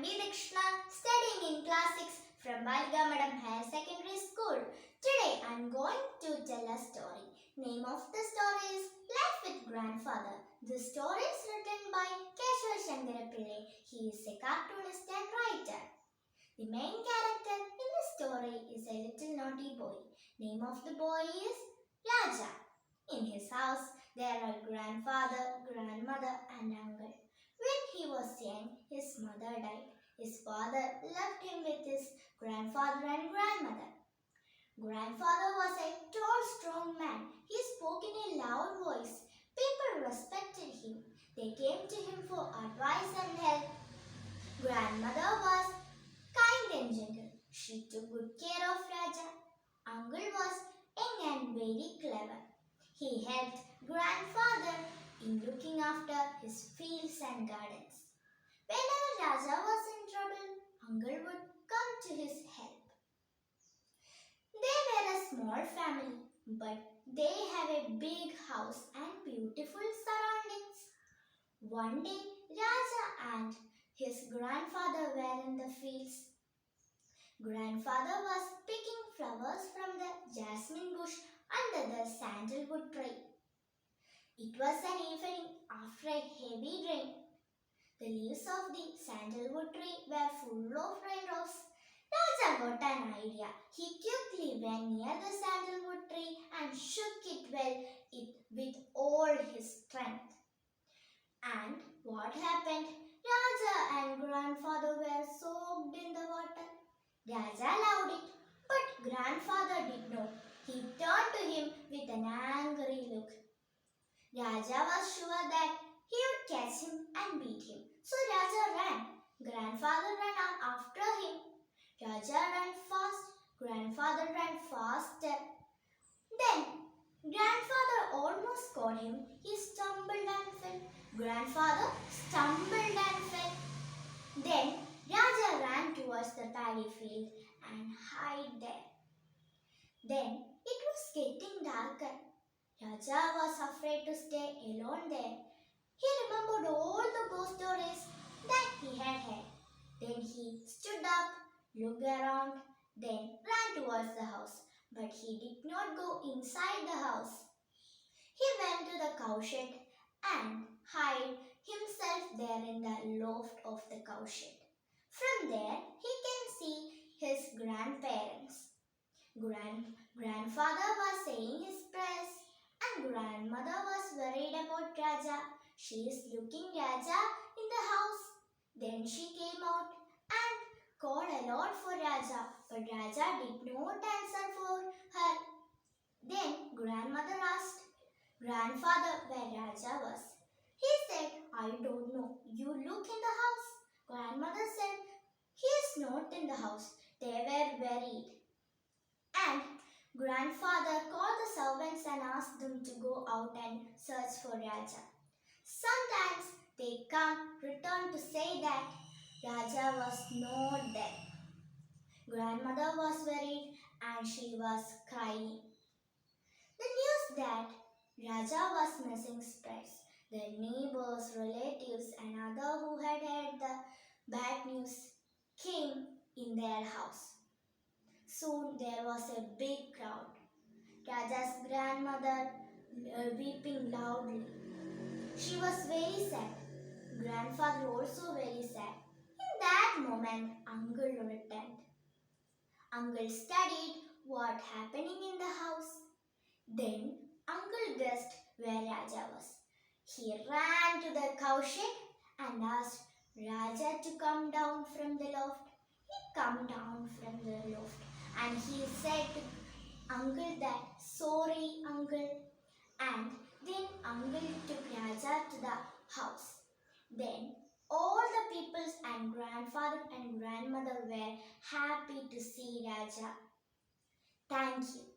am Dakshina, studying in class 6 from Balikamatom HSS School. Today I am going to tell a story. Name of the story is Life with Grandfather. The story is written by Pillai. He is a cartoonist and writer. The main character in the story is a little naughty boy. Name of the boy is Raja. In his house there are grandfather, grandmother and uncle. When he was young, his mother died. His father left him with his grandfather and grandmother. Grandfather was a tall, strong man. He spoke in a loud voice. People respected him. They came to him for advice and help. Grandmother was kind and gentle. She took good care of Raja. Uncle was young and very clever. He helped grandfather in looking after his fields and gardens. Whenever Raja was in trouble, uncle would come to his help. They were a small family, but they have a big house and beautiful surroundings. One day, Raja and his grandfather were in the fields. Grandfather was picking flowers from the jasmine bush under the sandalwood tree. It was an evening after a heavy rain. The leaves of the sandalwood tree were full of raindrops. Raja got an idea. He quickly went near the sandalwood tree and shook it with all his strength. And what happened? Raja and grandfather were soaked in the water. Raja loved it, but grandfather did not. He turned to him with an angry look. Raja was sure that he would catch him and beat him. So Raja ran. Grandfather ran after him. Raja ran fast. Grandfather ran faster. Then grandfather almost caught him. He stumbled and fell. Grandfather stumbled and fell. Then Raja ran towards the paddy field and hid there. Then it was getting darker. Raja was afraid to stay alone there. He remembered all the ghost stories that he had heard. Then he stood up, looked around, then ran towards the house. But he did not go inside the house. He went to the cowshed and hid himself there in the loft of the cowshed. From there, he can see his grandparents. Grandfather was saying his prayers and grandmother was worried about Raja. She is looking Raja in the house. Then she came out and called aloud for Raja, but Raja did not answer for her. Then grandmother asked grandfather where Raja was. He said, I don't know. You look in the house. Grandmother said, he is not in the house. They were buried. And grandfather called the servants and asked them to go out and search for Raja. Sometimes they return to say that Raja was not there. Grandmother was worried and she was crying. The news that Raja was missing spreads. The neighbors, relatives and others who had heard the bad news came in their house. Soon there was a big crowd. Raja's grandmother weeping loudly. She was very sad. Grandfather also very sad. In that moment, uncle returned. Uncle studied what happening in the house. Then uncle guessed where Raja was. He ran to the cowshed and asked Raja to come down from the loft. He came down from the loft and he said to uncle that, sorry uncle. And then uncle took Raja to the house. Then all the peoples and grandfather and grandmother were happy to see Raja. Thank you.